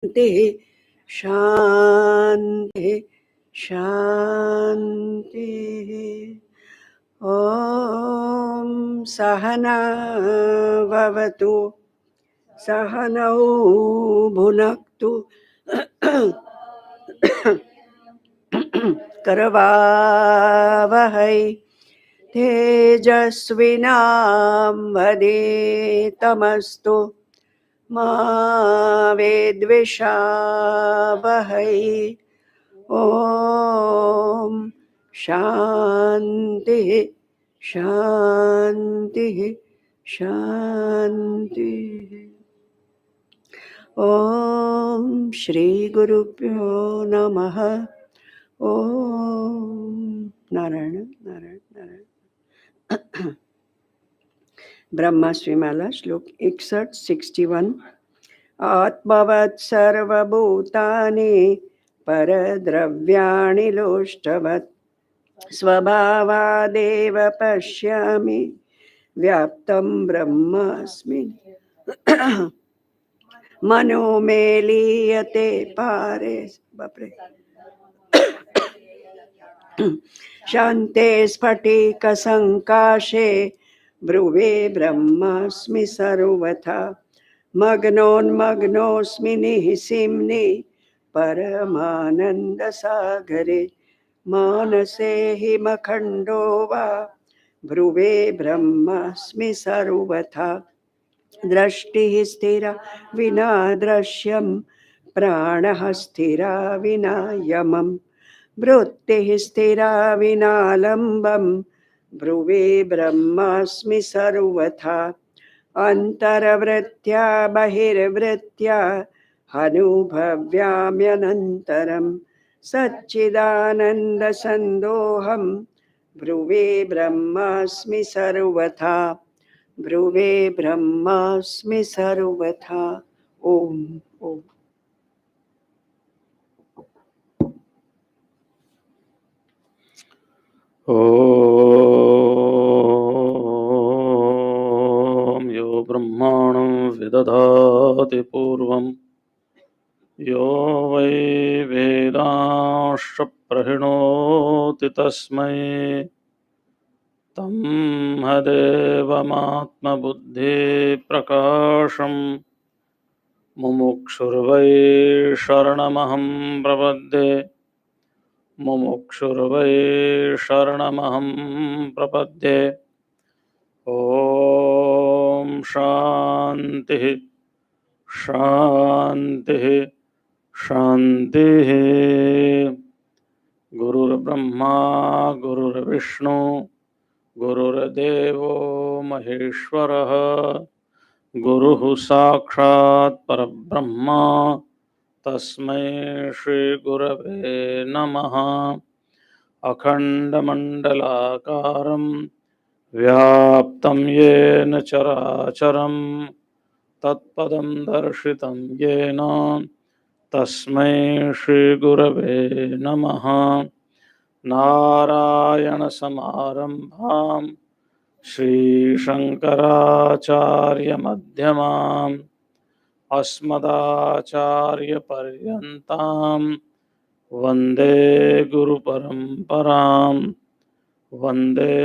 शांति शांति शांति। ओम सहना भवतु सहनौ भुनक्तु करवावहै तेजस्विनावधीतमस्तु मा विद्विषावहै। ओम शांति शांति शांति। ओम श्री गुरुभ्यो नमः। ओम नारायण नारायण नारायण। ब्रह्मा श्रीमाला श्लोक 61-61। आत्मवत् सर्वभूतानि परद्रव्याणि लोष्टवत् स्वभावादेव पश्यामि व्याप्तं ब्रह्मास्मि। मनो मे लीयते पारे बापरे शान्ते स्फटिकसङ्काशे ब्रुवे ब्रह्मास्मि सर्वथा मग्नोन्मग्नोऽस्मि निःसिम्नि परमानन्दसागरे मानसे हिमखण्डो वा ब्रुवे ब्रह्मास्मि सर्वथा दृष्टिः स्थिरा विना दृश्यं प्राणः स्थिरा विना यमम् वृत्तिः स्थिरा विना लम्बं ब्रुवे ब्रह्मास्मि सर्वथा अन्तर्वृत्त्या बहिर्वृत्त्या अनुभव्याम्यनन्तरं सच्चिदानन्दसन्दोहं ब्रुवे ब्रह्मास्मि सर्वथा ब्रुवे ब्रह्मास्मि सर्वथा। ओम ओम। ॐ यो ब्रह्माणं विदधाति पूर्वं यो वै वेदांश्च प्रहिणोति तस्मै तं हदेवमात्मबुद्धिप्रकाशं मुमुक्षुर्वै शरणमहं प्रपद्ये मुमुक्षुर्वै शरणमहं प्रपद्ये। ॐ शान्तिः शान्तिः शान्तिः। गुरुर्ब्रह्मा गुरुर्विष्णु गुरुर्देवो महेश्वरः गुरुः साक्षात् परब्रह्म तस्मै श्रीगुरवे नमः। अखण्डमण्डलाकारं व्याप्तं येन चराचरं तत्पदं दर्शितं येन तस्मै श्रीगुरवे नमः। नारायणसमारम्भां श्रीशङ्कराचार्यमध्यमाम् अस्मदाचार्यपर्यन्तां वन्दे गुरुपरम्परां वन्दे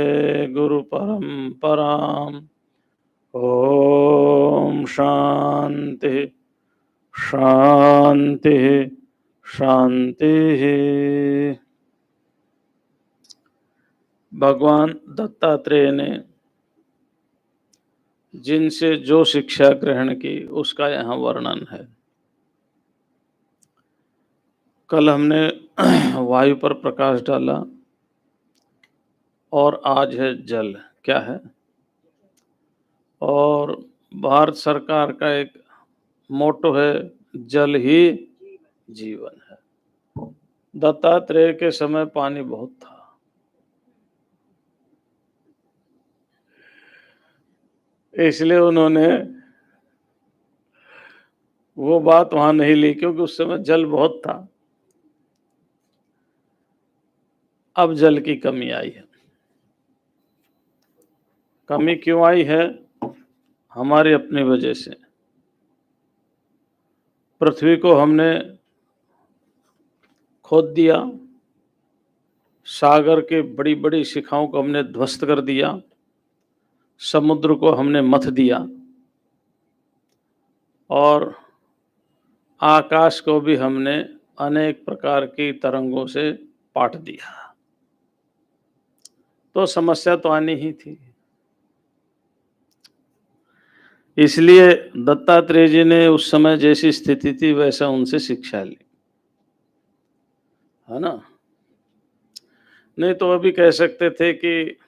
गुरुपरम्पराम्। ॐ शान्तिः शान्तिः शान्तिः। भगवान दत्तात्रेय ने जिनसे जो शिक्षा ग्रहण की उसका यहाँ वर्णन है। कल हमने वायु पर प्रकाश डाला और आज है जल क्या है, और भारत सरकार का एक मोटो है जल ही जीवन है। दत्तात्रेय के समय पानी बहुत था, इसलिए उन्होंने वो बात वहां नहीं ली क्योंकि उस समय जल बहुत था। अब जल की कमी आई है। कमी क्यों आई है? हमारी अपनी वजह से। पृथ्वी को हमने खोद दिया, सागर के बड़ी बड़ी शिखाओं को हमने ध्वस्त कर दिया, समुद्र को हमने मथ दिया और आकाश को भी हमने अनेक प्रकार की तरंगों से पाट दिया। तो समस्या तो आनी ही थी। इसलिए दत्तात्रेय जी ने उस समय जैसी स्थिति थी वैसा उनसे शिक्षा ली, है ना। नहीं तो अभी कह सकते थे कि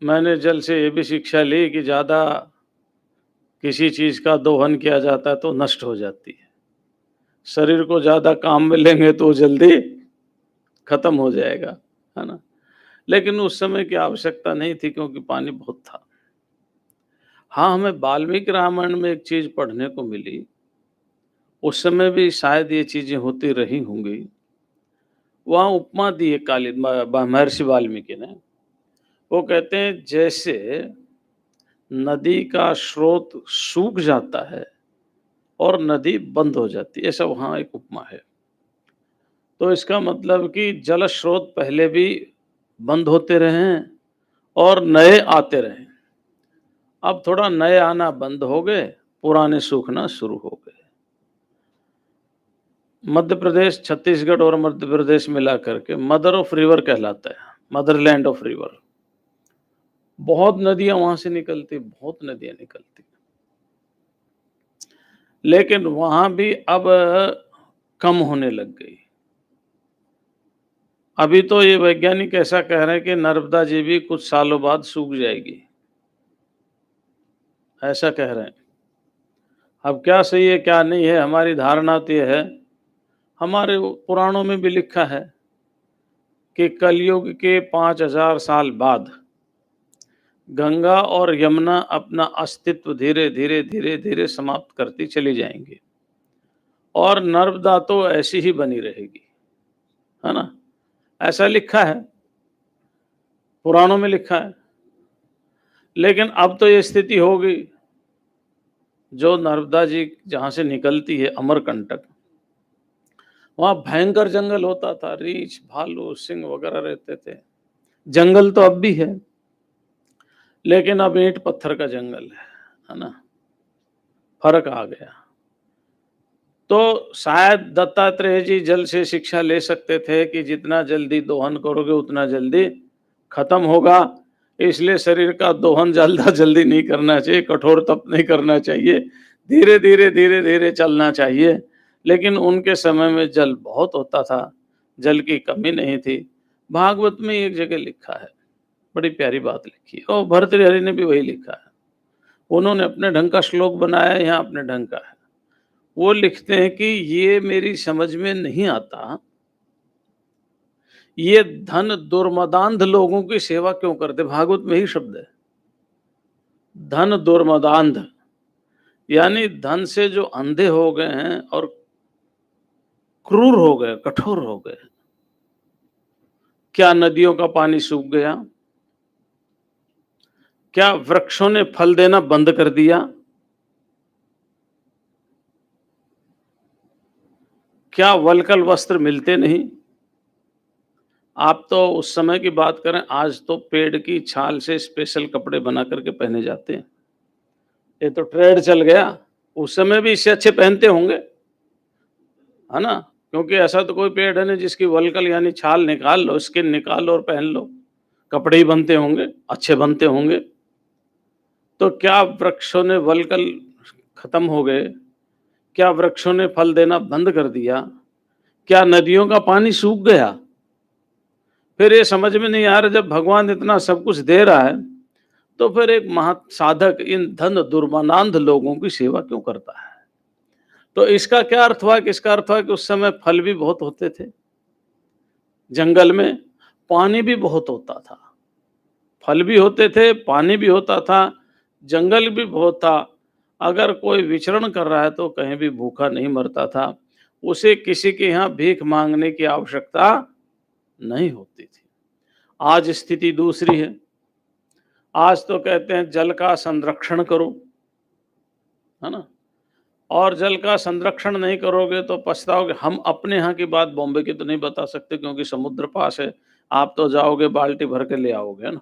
मैंने जल से ये भी शिक्षा ली कि ज्यादा किसी चीज का दोहन किया जाता है तो नष्ट हो जाती है, शरीर को ज्यादा काम में लेंगे तो जल्दी खत्म हो जाएगा, है ना। लेकिन उस समय की आवश्यकता नहीं थी क्योंकि पानी बहुत था। हाँ, हमें वाल्मीकि रामायण में एक चीज पढ़ने को मिली, उस समय भी शायद ये चीजें होती रही होंगी। वहाँ उपमा दी है महर्षि वाल्मीकि ने। वो कहते हैं जैसे नदी का स्रोत सूख जाता है और नदी बंद हो जाती है, ऐसा वहाँ एक उपमा है। तो इसका मतलब कि जल स्रोत पहले भी बंद होते रहे हैं और नए आते रहे। अब थोड़ा नए आना बंद हो गए, पुराने सूखना शुरू हो गए। मध्य प्रदेश, छत्तीसगढ़ और मध्य प्रदेश मिला करके मदर ऑफ रिवर कहलाता है, मदरलैंड ऑफ रिवर। बहुत नदियां वहां से निकलती, बहुत नदियां निकलती, लेकिन वहां भी अब कम होने लग गई। अभी तो ये वैज्ञानिक ऐसा कह रहे हैं कि नर्मदा जी भी कुछ सालों बाद सूख जाएगी, ऐसा कह रहे हैं। अब क्या सही है क्या नहीं है, हमारी धारणा तो ये है, हमारे पुराणों में भी लिखा है कि कलयुग के 5000 साल बाद गंगा और यमुना अपना अस्तित्व धीरे धीरे धीरे धीरे समाप्त करती चली जाएंगी और नर्मदा तो ऐसी ही बनी रहेगी, है ना। ऐसा लिखा है, पुराणों में लिखा है। लेकिन अब तो ये स्थिति हो गई, जो नर्मदा जी जहां से निकलती है अमरकंटक, वहां भयंकर जंगल होता था, रीछ भालू सिंह वगैरह रहते थे। जंगल तो अब भी है, लेकिन अब ईंट पत्थर का जंगल है ना। फर्क आ गया। तो शायद दत्तात्रेय जी जल से शिक्षा ले सकते थे कि जितना जल्दी दोहन करोगे उतना जल्दी खत्म होगा, इसलिए शरीर का दोहन ज्यादा जल्दी नहीं करना चाहिए, कठोर तप नहीं करना चाहिए, धीरे धीरे धीरे धीरे चलना चाहिए। लेकिन उनके समय में जल बहुत होता था, जल की कमी नहीं थी। भागवत में एक जगह लिखा है, बड़ी प्यारी बात लिखी है, और भर्तृहरि ने भी वही लिखा है। उन्होंने अपने ढंग का श्लोक बनाया है, यहाँ अपने ढंग का है। वो लिखते हैं कि ये मेरी समझ में नहीं आता, ये धन दुर्मदांध लोगों की सेवा क्यों करते। भागवत में ही शब्द है, धन दुर्मदांध, यानी धन से जो अंधे हो गए हैं और क्रूर हो गए, कठोर हो गए। क्या नदियों का पानी सूख गया? क्या वृक्षों ने फल देना बंद कर दिया? क्या वलकल वस्त्र मिलते नहीं? आप तो उस समय की बात करें, आज तो पेड़ की छाल से स्पेशल कपड़े बना करके पहने जाते हैं, ये तो ट्रेंड चल गया। उस समय भी इससे अच्छे पहनते होंगे, है ना, क्योंकि ऐसा तो कोई पेड़ है नहीं जिसकी वलकल यानी छाल निकाल लो, स्किन निकाल लो और पहन लो, कपड़े ही बनते होंगे, अच्छे बनते होंगे। तो क्या वृक्षों ने वलकल खत्म हो गए? क्या वृक्षों ने फल देना बंद कर दिया? क्या नदियों का पानी सूख गया? फिर ये समझ में नहीं आ रहा, जब भगवान इतना सब कुछ दे रहा है तो फिर एक महा साधक इन धन दुर्मदांध लोगों की सेवा क्यों करता है। तो इसका क्या अर्थ हुआ कि इसका अर्थ हुआ कि उस समय फल भी बहुत होते थे, जंगल में पानी भी बहुत होता था, फल भी होते थे, पानी भी होता था, जंगल भी बहुत था। अगर कोई विचरण कर रहा है तो कहीं भी भूखा नहीं मरता था, उसे किसी के यहाँ भीख मांगने की आवश्यकता नहीं होती थी। आज स्थिति दूसरी है। आज तो कहते हैं जल का संरक्षण करो, है ना। और जल का संरक्षण नहीं करोगे तो पछताओगे। हम अपने यहाँ की बात बॉम्बे की तो नहीं बता सकते क्योंकि समुद्र पास है। आप तो जाओगे बाल्टी भर के ले आओगे, है ना?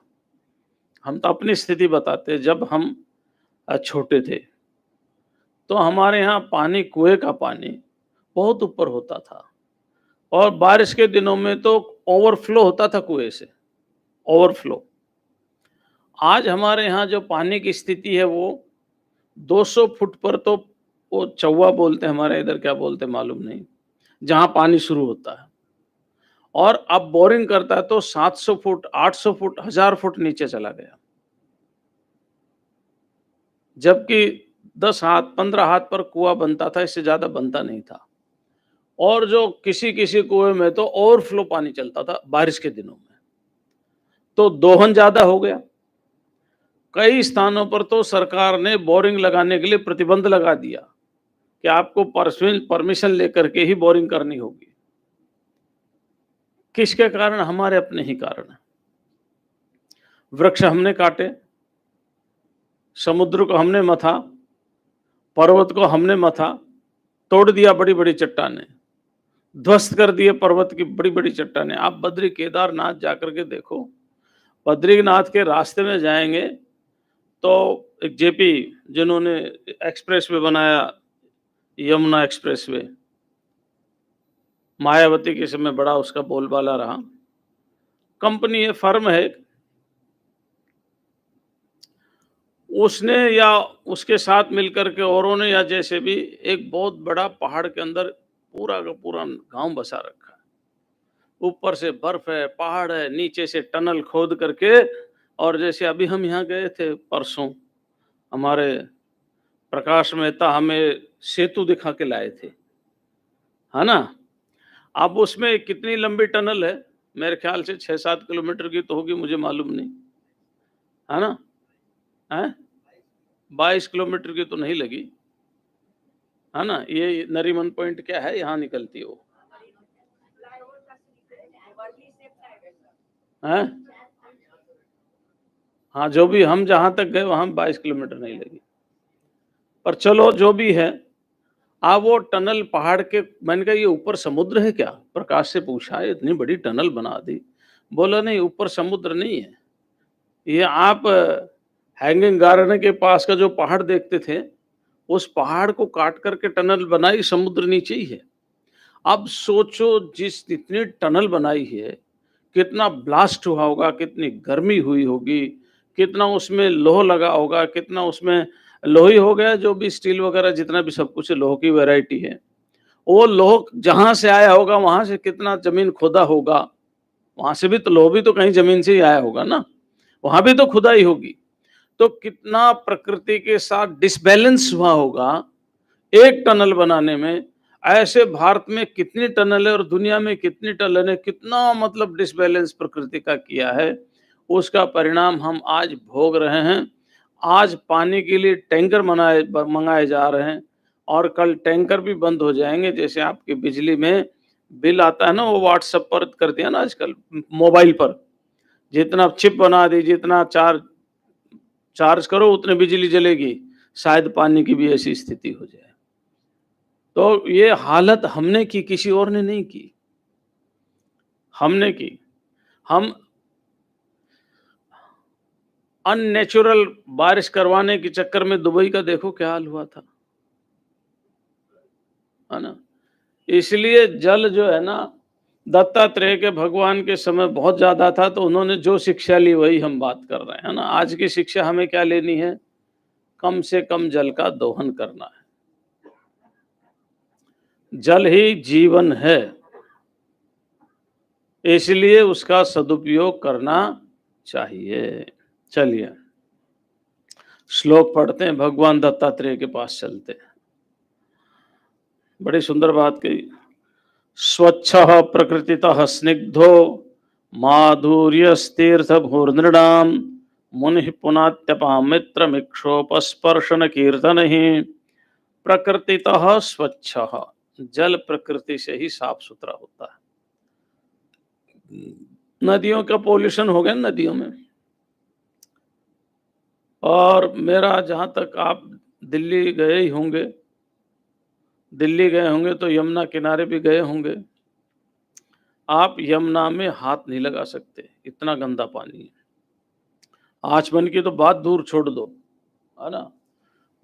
हम तो अपनी स्थिति बताते हैं। जब हम छोटे थे, तो हमारे यहाँ पानी, कुएँ का पानी बहुत ऊपर होता था और बारिश के दिनों में तो ओवरफ्लो होता था कुएँ से, ओवरफ्लो। आज हमारे यहाँ जो पानी की स्थिति है वो 200 फुट पर, तो वो चौवा बोलते हैं, हमारे इधर क्या बोलते हैं मालूम नहीं, जहाँ पानी शुरू होता है। और अब बोरिंग करता है तो 700 फुट, 800 फुट, 1000 फुट नीचे चला गया। जबकि 10 हाथ, 15 हाथ पर कुआँ बनता था, इससे ज़्यादा बनता नहीं था। और जो किसी-किसी कुएँ में तो ओवरफ्लो पानी चलता था बारिश के दिनों में। तो दोहन ज़्यादा हो गया। कई स्थानों पर तो सरकार ने बोरिंग लगाने के लिए प्रतिबंध लगा दिया कि आपको परमिशन लेकर के ही बोरिंग करनी होगी। किसके कारण? हमारे अपने ही कारण। वृक्ष हमने काटे, समुद्र को हमने मथा, पर्वत को हमने मथा, तोड़ दिया बड़ी-बड़ी चट्टानें, ध्वस्त कर दिए पर्वत की बड़ी-बड़ी चट्टानें। आप बद्री केदारनाथ जाकर के देखो, बद्रीनाथ के रास्ते में जाएँगे तो एक जेपी, जिन्होंने एक्सप्रेसवे बनाया, यमुना एक्सप्रेसवे, मायावती के समय बड़ा उसका बोलबाला रहा। कंपनी है, फर्म है, उसने या उसके साथ मिलकर के औरों ने या जैसे भी एक बहुत बड़ा पहाड़ के अंदर पूरा का पूरा गांव बसा रखा है। ऊपर से बर्फ है, पहाड़ है, नीचे से टनल खोद करके। और जैसे अभी हम यहाँ गए थे परसों, हमारे प्रकाश मेहता हमें सेतु दिखा के लाए थे, है ना? अब उसमें कितनी लंबी टनल है? मेरे ख्याल से 6-7 किलोमीटर की तो होगी, मुझे मालूम नहीं, है ना? हैं? 22 किलोमीटर की तो नहीं लगी, है ना? ये नरीमन पॉइंट क्या है, यहाँ निकलती है वो, हैं? हाँ, जो भी, हम जहाँ तक गए वहाँ 22 किलोमीटर नहीं लगी। पर चलो जो भी है, वो टनल पहाड़ के, मैंने कहा ये ऊपर समुद्र है क्या? प्रकाश से पूछा, इतनी बड़ी टनल बना दी। बोला नहीं, ऊपर समुद्र नहीं है। ये आप हैंगिंग गार्डन के पास का जो पहाड़ देखते थे, उस पहाड़ को काट करके टनल बनाई, समुद्र नीचे ही है। अब सोचो, जिस इतनी टनल बनाई है, कितना ब्लास्ट हुआ होगा, कितनी गर्मी हुई होगी, कितना उसमें लौह लगा होगा, कितना उसमें लोहा ही हो गया, जो भी स्टील वगैरह जितना भी सब कुछ है, लोह की वैरायटी है। वो लोह जहाँ से आया होगा, वहाँ से कितना ज़मीन खोदा होगा, वहाँ से भी तो लोह भी तो कहीं ज़मीन से ही आया होगा ना, वहाँ भी तो खुदाई होगी। तो कितना प्रकृति के साथ डिसबैलेंस हुआ होगा एक टनल बनाने में। ऐसे भारत में कितनी टनल है और दुनिया में कितनी टनल है, कितना मतलब डिसबैलेंस प्रकृति का किया है, उसका परिणाम हम आज भोग रहे हैं। आज पानी के लिए टैंकर मंगाए जा रहे हैं और कल टैंकर भी बंद हो जाएंगे। जैसे आपकी बिजली में बिल आता है ना, वो व्हाट्सएप पर कर दिया ना आजकल, मोबाइल पर जितना चिप बना दी, जितना चार्ज करो उतनी बिजली जलेगी। शायद पानी की भी ऐसी स्थिति हो जाए। तो ये हालत हमने की, किसी और ने नहीं की, हमने की। हम अननेचुरल बारिश करवाने के चक्कर में दुबई का देखो क्या हाल हुआ था, है ना? इसलिए जल जो है ना, दत्तात्रेय के भगवान के समय बहुत ज्यादा था, तो उन्होंने जो शिक्षा ली वही हम बात कर रहे हैं, है ना? आज की शिक्षा हमें क्या लेनी है? कम से कम जल का दोहन करना है। जल ही जीवन है, इसलिए उसका सदुपयोग करना चाहिए। चलिए श्लोक पढ़ते हैं, भगवान दत्तात्रेय के पास चलते हैं। बड़ी सुंदर बात कही। स्वच्छः प्रकृतितः स्निग्धो माधुर्यस्तीर्थ भूर्नृणाम मुनिः पुनात्यपां मित्रमिक्षोपस्पर्शन कीर्तनहि। प्रकृतितः स्वच्छः, जल प्रकृति से ही साफ सुथरा होता है। नदियों का पोल्यूशन हो गया नदियों में, और मेरा जहाँ तक, आप दिल्ली गए ही होंगे, दिल्ली गए होंगे तो यमुना किनारे भी गए होंगे। आप यमुना में हाथ नहीं लगा सकते, इतना गंदा पानी है। आचमन की तो बात दूर छोड़ दो, है ना?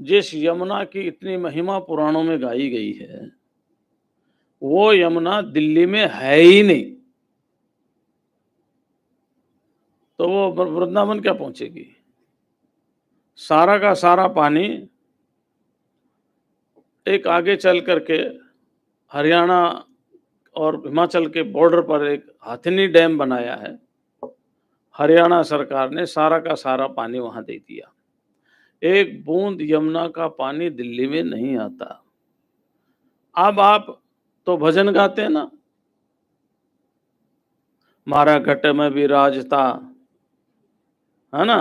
जिस यमुना की इतनी महिमा पुराणों में गाई गई है, वो यमुना दिल्ली में है ही नहीं, तो वो वृंदावन क्या पहुंचेगी? सारा का सारा पानी एक आगे चल करके हरियाणा और हिमाचल के बॉर्डर पर एक हथिनी डैम बनाया है। हरियाणा सरकार ने सारा का सारा पानी वहां दे दिया। एक बूंद यमुना का पानी दिल्ली में नहीं आता। अब आप तो भजन गाते हैं ना, मारा घट में भी राजता, है ना?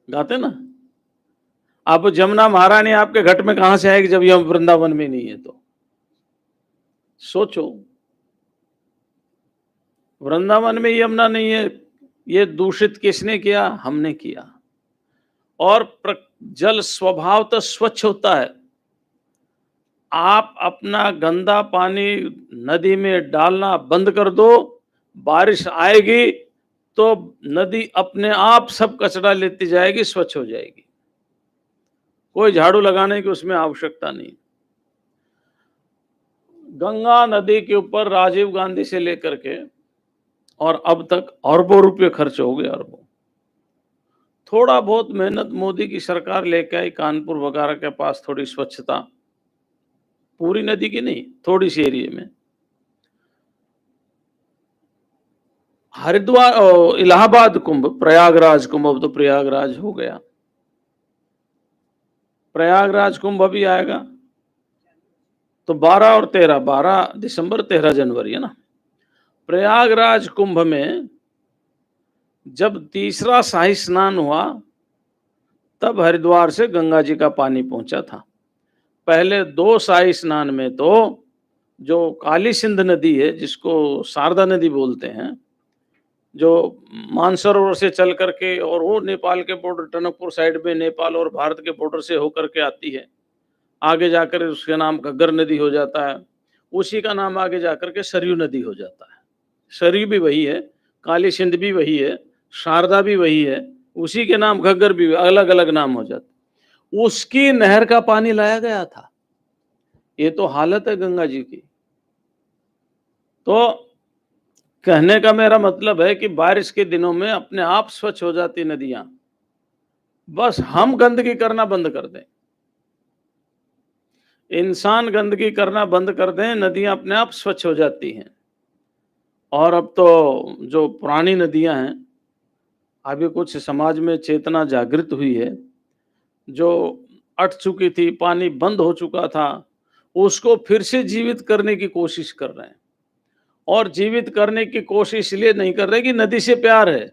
गाते ना। अब जमुना महारानी आपके घट में कहां से आएगी जब यह वृंदावन में नहीं है? तो सोचो, वृंदावन में यमुना नहीं है, ये दूषित किसने किया? हमने किया। और जल स्वभावतः स्वच्छ होता है। आप अपना गंदा पानी नदी में डालना बंद कर दो, बारिश आएगी तो नदी अपने आप सब कचरा लेती जाएगी, स्वच्छ हो जाएगी। कोई झाड़ू लगाने की उसमें आवश्यकता नहीं। गंगा नदी के ऊपर राजीव गांधी से लेकर के और अब तक अरबों रुपए खर्च हो गए, अरबों। थोड़ा बहुत मेहनत मोदी की सरकार लेके आई, कानपुर वगैरह के पास थोड़ी स्वच्छता, पूरी नदी की नहीं, थोड़ी सी एरिया में। हरिद्वार, इलाहाबाद कुंभ, प्रयागराज कुंभ, अब तो प्रयागराज हो गया। प्रयागराज कुंभ अभी आएगा तो 12 और 13, 12 दिसंबर 13 जनवरी, है ना? प्रयागराज कुंभ में जब तीसरा शाही स्नान हुआ तब हरिद्वार से गंगा जी का पानी पहुंचा था। पहले 2 शाही स्नान में तो जो काली सिंध नदी है, जिसको शारदा नदी बोलते हैं, जो मानसरोवर से चल करके और वो नेपाल के बॉर्डर, टनकपुर साइड में नेपाल और भारत के बॉर्डर से होकर के आती है, आगे जाकर उसका नाम घग्गर नदी हो जाता है, उसी का नाम आगे जाकर के सरयू नदी हो जाता है। सरयू भी वही है, काली सिंध भी वही है, शारदा भी वही है, उसी के नाम घग्गर भी, अलग अलग नाम हो जाते। उसकी नहर का पानी लाया गया था। ये तो हालत है गंगा जी की। तो कहने का मेरा मतलब है कि बारिश के दिनों में अपने आप स्वच्छ हो जाती नदियां, बस हम गंदगी करना बंद कर दें। इंसान गंदगी करना बंद कर दें, नदियां अपने आप स्वच्छ हो जाती हैं। और अब तो जो पुरानी नदियां हैं, अभी कुछ समाज में चेतना जागृत हुई है, जो अट चुकी थी, पानी बंद हो चुका था, उसको फिर से जीवित करने की कोशिश कर रहे हैं। और जीवित करने की कोशिश इसलिए नहीं कर रहे कि नदी से प्यार है,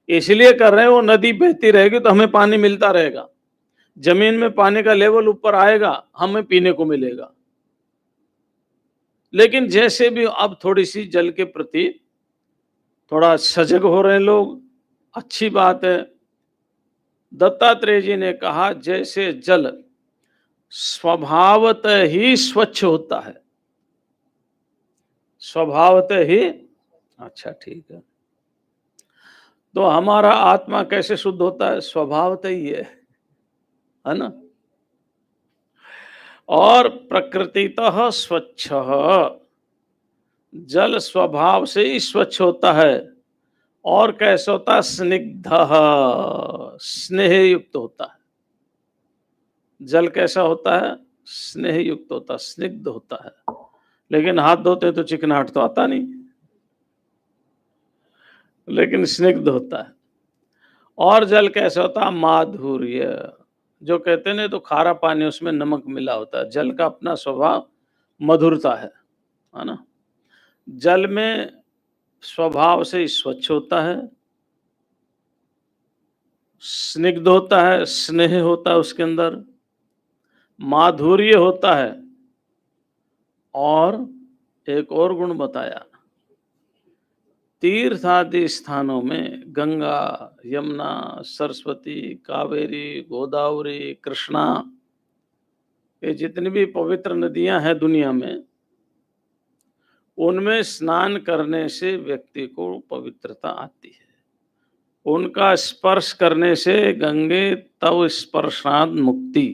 इसलिए कर रहे हैं वो नदी बहती रहेगी तो हमें पानी मिलता रहेगा, जमीन में पानी का लेवल ऊपर आएगा, हमें पीने को मिलेगा। लेकिन जैसे भी अब थोड़ी सी जल के प्रति थोड़ा सजग हो रहे हैं लोग, अच्छी बात है। दत्तात्रेय जी ने कहा, जैसे जल स्वभावतः ही स्वच्छ होता है, स्वभावतः ही। अच्छा, ठीक है। तो हमारा आत्मा कैसे शुद्ध होता है? स्वभावतः ही है ना? और प्रकृतितः स्वच्छ, जल स्वभाव से ही स्वच्छ होता है। और कैसे होता है? स्निग्ध, स्नेह युक्त होता है। जल कैसा होता है? स्नेह युक्त होता है, स्निग्ध होता है। लेकिन हाथ धोते तो चिकनाहट तो आता नहीं, लेकिन स्निग्ध होता है। और जल कैसा होता है? माधुर्य, जो कहते हैं ना, तो खारा पानी, उसमें नमक मिला होता है। जल का अपना स्वभाव मधुरता है ना? जल में स्वभाव से स्वच्छ होता है, स्निग्ध होता है, स्नेह होता है उसके अंदर, माधुर्य होता है। और एक और गुण बताया, तीर्थ आदि स्थानों में गंगा, यमुना, सरस्वती, कावेरी, गोदावरी, कृष्णा, ये जितनी भी पवित्र नदियां हैं दुनिया में, उनमें स्नान करने से व्यक्ति को पवित्रता आती है। उनका स्पर्श करने से गंगे तव स्पर्शाद मुक्ति।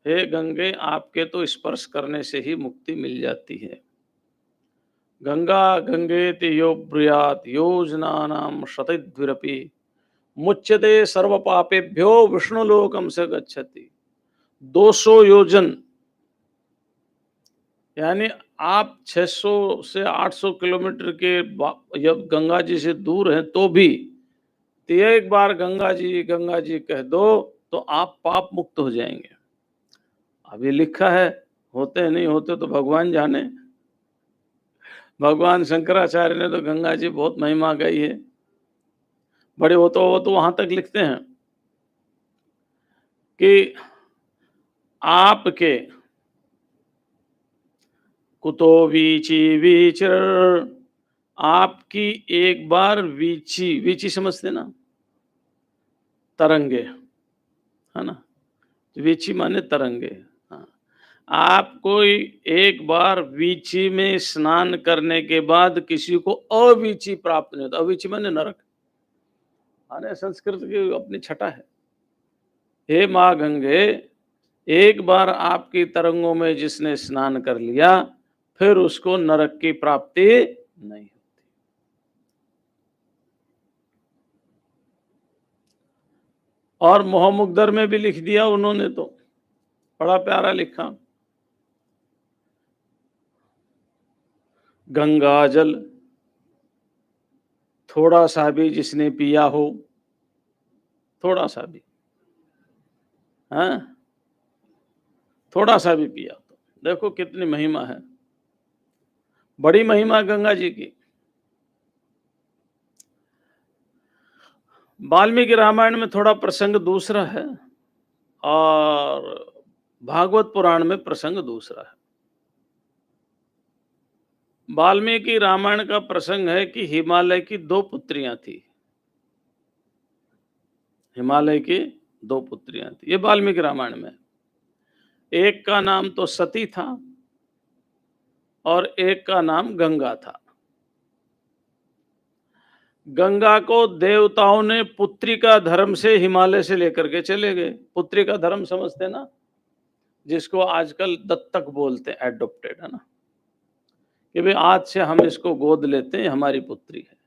हे गंगे, आपके तो स्पर्श करने से ही मुक्ति मिल जाती है। गंगा गंगेति यो ब्रूयात् योजनानां शतद्विरपि मुच्यते सर्व पापेभ्यो विष्णुलोकम से गच्छति। 200 योजन, यानी आप 600 से 800 किलोमीटर के जब गंगा जी से दूर हैं तो भी तो एक बार गंगा जी कह दो तो आप पाप मुक्त हो जाएंगे। अब ये लिखा है, होते नहीं होते तो भगवान जाने। भगवान शंकराचार्य ने तो गंगा जी बहुत महिमा गाई है, बड़े हो तो वहां तक लिखते हैं कि आपके कुतो वीची वीचर, आपकी एक बार वीची समझते ना, तरंगे, है ना, वीची माने तरंगे। हाँ, आप कोई एक बार वीची में स्नान करने के बाद किसी को अवीची प्राप्त नहीं होता। अवीची माने नरक, माने संस्कृत की अपनी छटा है। हे माँ गंगे, एक बार आपकी तरंगों में जिसने स्नान कर लिया फिर उसको नरक की प्राप्ति नहीं होती। और मोहमुग्दर में भी लिख दिया उन्होंने, तो बड़ा प्यारा लिखा, गंगा जल थोड़ा सा भी जिसने पिया हो, थोड़ा सा भी, हाँ, थोड़ा सा भी पिया तो देखो कितनी महिमा है, बड़ी महिमा गंगा जी की। वाल्मीकि रामायण में थोड़ा प्रसंग दूसरा है और भागवत पुराण में प्रसंग दूसरा है। वाल्मीकि रामायण का प्रसंग है कि हिमालय की 2 पुत्रियां थी। हिमालय की 2 पुत्रियां थी, ये वाल्मीकि रामायण में। एक का नाम तो सती था और एक का नाम गंगा था। गंगा को देवताओं ने पुत्री का धर्म से हिमालय से लेकर के चले गए। पुत्री का धर्म समझते ना, जिसको आजकल दत्तक बोलते हैं, एडॉप्टेड, है ना, कि भाई आज से हम इसको गोद लेते हैं, हमारी पुत्री है।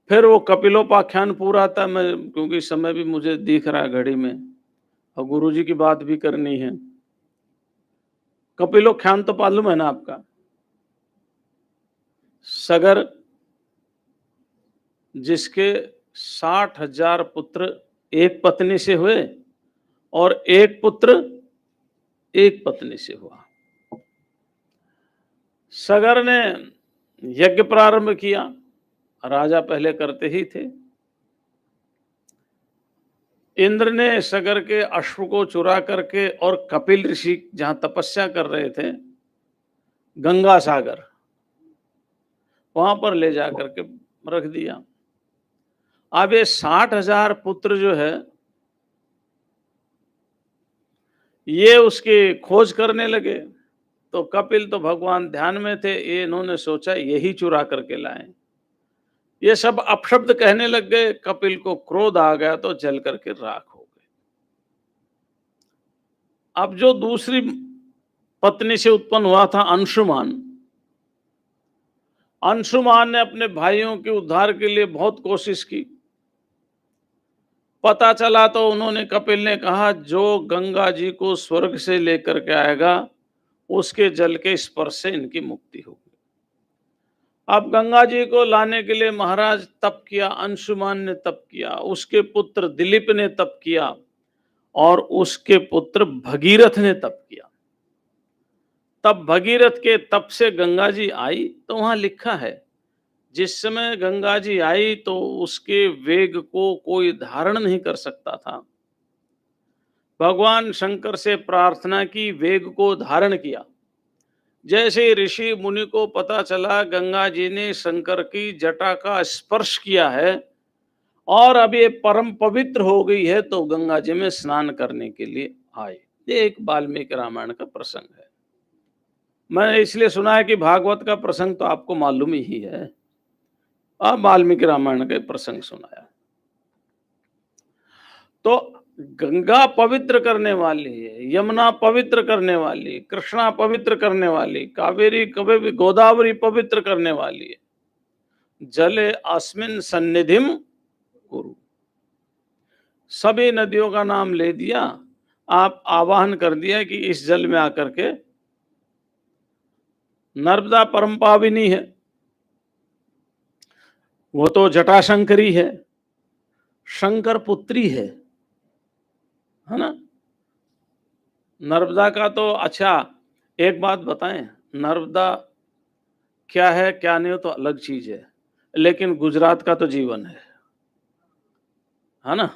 फिर वो कपिलोपाख्यान पूरा था, मैं क्योंकि समय भी मुझे दिख रहा है घड़ी में और गुरुजी की बात भी करनी है। कपिलोपाख्यान तो मालूम है ना आपका, सगर जिसके 60,000 पुत्र एक पत्नी से हुए और एक पुत्र एक पत्नी से हुआ। सगर ने यज्ञ प्रारंभ किया, राजा पहले करते ही थे। इंद्र ने सगर के अश्व को चुरा करके और कपिल ऋषि जहां तपस्या कर रहे थे, गंगा सागर, वहां पर ले जाकर के रख दिया। अब ये 60,000 पुत्र जो है ये उसकी खोज करने लगे, तो कपिल तो भगवान ध्यान में थे, ये इन्होंने सोचा यही चुरा करके लाएं। ये सब अपशब्द कहने लग गए, कपिल को क्रोध आ गया तो जल करके राख हो गए। अब जो दूसरी पत्नी से उत्पन्न हुआ था अंशुमान, अंशुमान ने अपने भाइयों के उद्धार के लिए बहुत कोशिश की। पता चला तो उन्होंने, कपिल ने कहा, जो गंगा जी को स्वर्ग से लेकर के आएगा उसके जल के स्पर्श से इनकी मुक्ति होगी। अब गंगा जी को लाने के लिए महाराज तप किया, अंशुमान ने तप किया, उसके पुत्र दिलीप ने तप किया और उसके पुत्र भगीरथ ने तप किया। तब भगीरथ के तप से गंगा जी आई, तो वहां लिखा है जिस समय गंगा जी आई तो उसके वेग को कोई धारण नहीं कर सकता था। भगवान शंकर से प्रार्थना की, वेग को धारण किया। जैसे ऋषि मुनि को पता चला गंगा जी ने शंकर की जटा का स्पर्श किया है और अब ये परम पवित्र हो गई है तो गंगा जी में स्नान करने के लिए आए। ये एक वाल्मीकि रामायण का प्रसंग है। मैंने इसलिए सुना है कि भागवत का प्रसंग तो आपको मालूम ही है, अब वाल्मीकि रामायण का प्रसंग सुनाया। तो गंगा पवित्र करने वाली है, यमुना पवित्र करने वाली है, कृष्णा पवित्र करने वाली, कावेरी कवे गोदावरी पवित्र करने वाली है। जले अस्मिन सन्निधिम कुरु, सभी नदियों का नाम ले दिया, आप आवाहन कर दिया कि इस जल में आकर के, नर्मदा परम पाविनी है, वो तो जटाशंकरी है, शंकर पुत्री है ना। नर्मदा का तो अच्छा एक बात बताएं, नर्मदा क्या है क्या नहीं हो तो अलग चीज है, लेकिन गुजरात का तो जीवन है ना।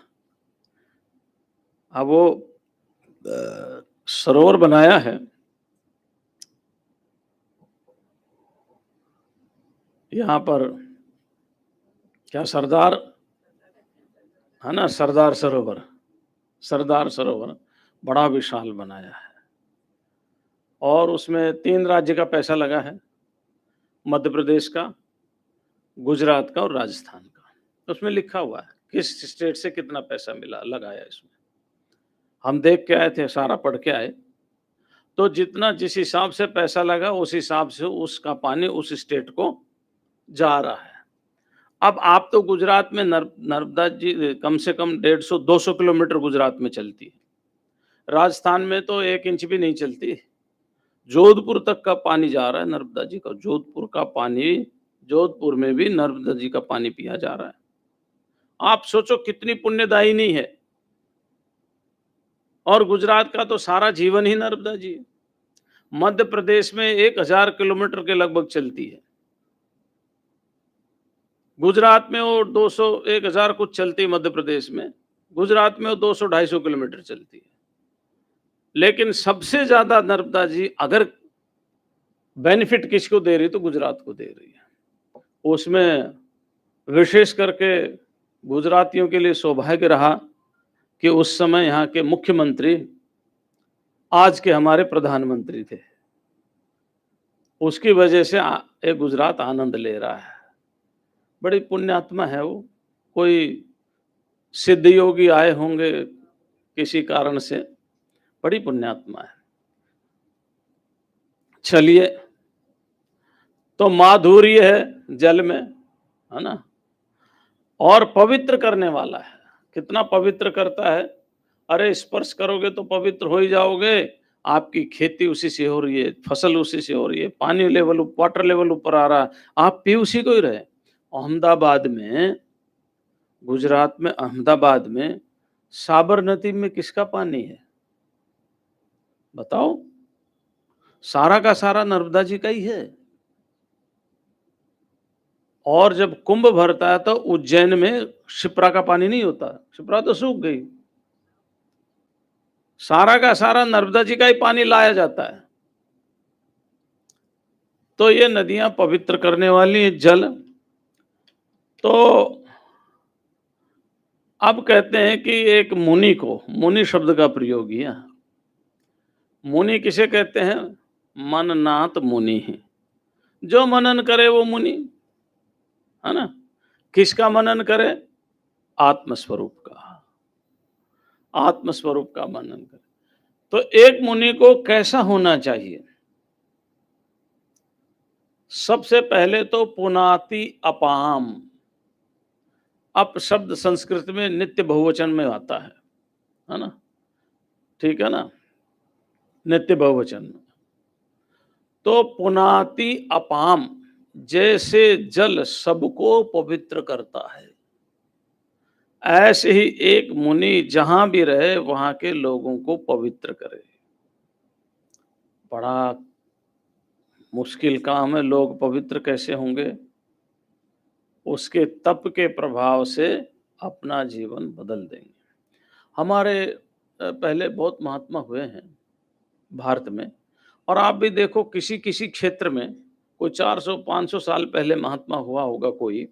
अब वो सरोवर बनाया है, यहाँ पर क्या सरदार है ना, सरदार सरोवर, सरदार सरोवर बड़ा विशाल बनाया है और उसमें 3 राज्य का पैसा लगा है, मध्य प्रदेश का, गुजरात का और राजस्थान का। उसमें लिखा हुआ है किस स्टेट से कितना पैसा मिला लगाया इसमें। हम देख के आए थे, सारा पढ़ के आए, तो जितना जिस हिसाब से पैसा लगा उस हिसाब से उसका पानी उस स्टेट को जा रहा है। अब आप तो गुजरात में नर्मदा जी कम से कम 150-200 किलोमीटर गुजरात में चलती है, राजस्थान में तो 1 इंच भी नहीं चलती। जोधपुर तक का पानी जा रहा है नर्मदा जी का, जोधपुर का पानी, जोधपुर में भी नर्मदा जी का पानी पिया जा रहा है। आप सोचो कितनी पुण्यदायिनी है। और गुजरात का तो सारा जीवन ही नर्मदा जी है। मध्य प्रदेश में 1000 किलोमीटर के लगभग चलती है, गुजरात में वो 200 1000 कुछ चलती है, मध्य प्रदेश में, गुजरात में वो 200-250 किलोमीटर चलती है। लेकिन सबसे ज्यादा नर्मदा जी अगर बेनिफिट किसको दे रही तो गुजरात को दे रही है। उसमें विशेष करके गुजरातियों के लिए सौभाग्य रहा कि उस समय यहाँ के मुख्यमंत्री आज के हमारे प्रधानमंत्री थे, उसकी वजह से एक गुजरात आनंद ले रहा है। बड़ी पुण्यात्मा है वो, कोई सिद्ध योगी आए होंगे किसी कारण से, बड़ी पुण्यात्मा है। चलिए, तो माधुर्य है जल में, है ना, और पवित्र करने वाला है। कितना पवित्र करता है, अरे स्पर्श करोगे तो पवित्र हो ही जाओगे। आपकी खेती उसी से हो रही है, फसल उसी से हो रही है, पानी लेवल वाटर लेवल ऊपर आ रहा है, आप पी उसी को ही रहे। अहमदाबाद में, गुजरात में अहमदाबाद में साबरमती में किसका पानी है बताओ? सारा का सारा नर्मदा जी का ही है। और जब कुंभ भरता है तो उज्जैन में शिप्रा का पानी नहीं होता, शिप्रा तो सूख गई, सारा का सारा नर्मदा जी का ही पानी लाया जाता है। तो ये नदियां पवित्र करने वाली जल। तो अब कहते हैं कि एक मुनि को, मुनि शब्द का प्रयोग किया। मुनि किसे कहते हैं? मननाथ मुनि है, जो मनन करे वो मुनि, है ना। किसका मनन करे? आत्मस्वरूप का, आत्मस्वरूप का मनन करे। तो एक मुनि को कैसा होना चाहिए? सबसे पहले तो पुनाति अपाम, अप शब्द संस्कृत में नित्य बहुवचन में आता है ना, ठीक है ना, नित्य बहुवचन में। तो पुनाति अपाम, जैसे जल सबको पवित्र करता है, ऐसे ही एक मुनि जहां भी रहे वहां के लोगों को पवित्र करे। बड़ा मुश्किल काम है, लोग पवित्र कैसे होंगे? उसके तप के प्रभाव से अपना जीवन बदल देंगे। हमारे पहले बहुत महात्मा हुए हैं भारत में, और आप भी देखो किसी किसी क्षेत्र में कोई 400-500 साल पहले महात्मा हुआ होगा कोई,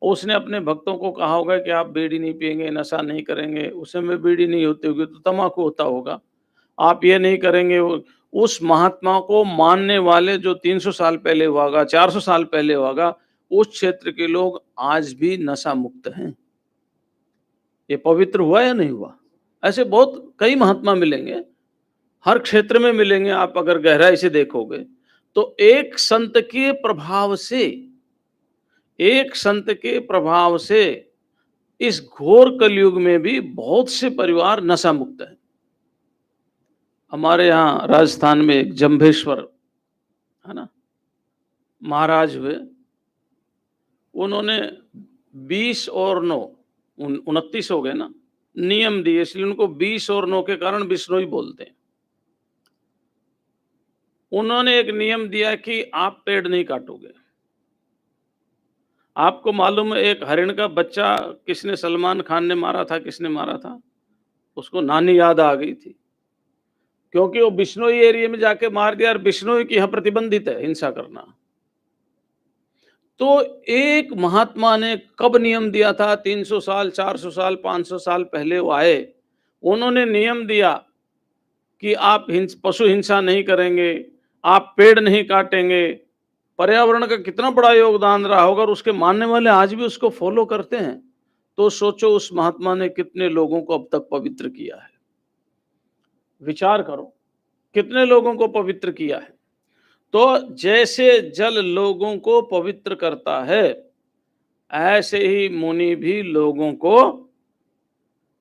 उसने अपने भक्तों को कहा होगा कि आप बीड़ी नहीं पिएंगे, नशा नहीं करेंगे, उस समय बीड़ी नहीं होती होगी तो तम्बाकू होता होगा, आप ये नहीं करेंगे। उस महात्मा को मानने वाले जो 300 साल पहले हुआ होगा, 400 साल पहले हुआ होगा, उस क्षेत्र के लोग आज भी नशा मुक्त हैं। ये पवित्र हुआ या नहीं हुआ? ऐसे बहुत कई महात्मा मिलेंगे, हर क्षेत्र में मिलेंगे, आप अगर गहराई से देखोगे। तो एक संत के प्रभाव से इस घोर कलयुग में भी बहुत से परिवार नशा मुक्त हैं। हमारे यहाँ राजस्थान में एक जंभेश्वर है ना महाराज हुए, उन्होंने 20 और 9 29 हो गए ना नियम दिए, इसलिए उनको 20 और 9 के कारण बिश्नोई बोलते हैं। उन्होंने एक नियम दिया कि आप पेड़ नहीं काटोगे। आपको मालूम है एक हरिण का बच्चा किसने, सलमान खान ने मारा था, किसने मारा था? उसको नानी याद आ गई थी, क्योंकि वो बिश्नोई एरिया में जाके मार दिया, और बिश्नोई की यहाँ प्रतिबंधित है हिंसा करना। तो एक महात्मा ने कब नियम दिया था? 300 साल, 400 साल, 500 साल पहले वो आए, उन्होंने नियम दिया कि आप पशु हिंसा नहीं करेंगे, आप पेड़ नहीं काटेंगे। पर्यावरण का कितना बड़ा योगदान रहा होगा, और उसके मानने वाले आज भी उसको फॉलो करते हैं। तो सोचो उस महात्मा ने कितने लोगों को अब तक पवित्र किया है। विचार करो कितने लोगों को पवित्र किया है। तो जैसे जल लोगों को पवित्र करता है, ऐसे ही मुनि भी लोगों को